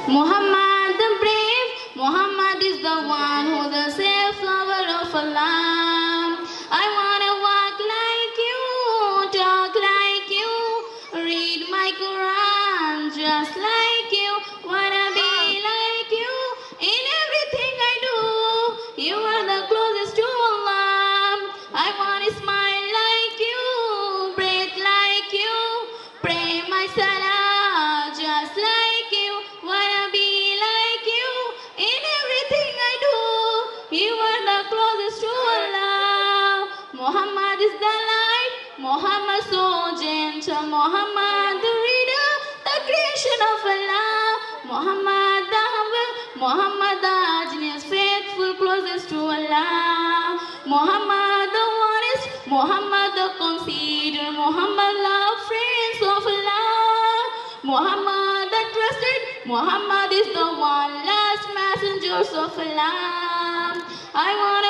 Muhammad the brave, Muhammad is the one who the self-lover of Allah. I wanna walk like you, talk like you, read my Quran just like you, wanna be like you in everything I do. You are the closest to Allah. I wanna smile like you, breathe like you, pray my salah just like you, wanna be like you in everything I do. You are the closest to Allah. Muhammad is the light, Muhammad so gentle, Muhammad the reader, the creation of Allah. Muhammad the humble, Muhammad the genius, faithful, closest to Allah. Muhammad the honest, Muhammad the considerate, Muhammad love, friends of Allah. Muhammad the trusted, Muhammad is the one last messengers of Allah. I want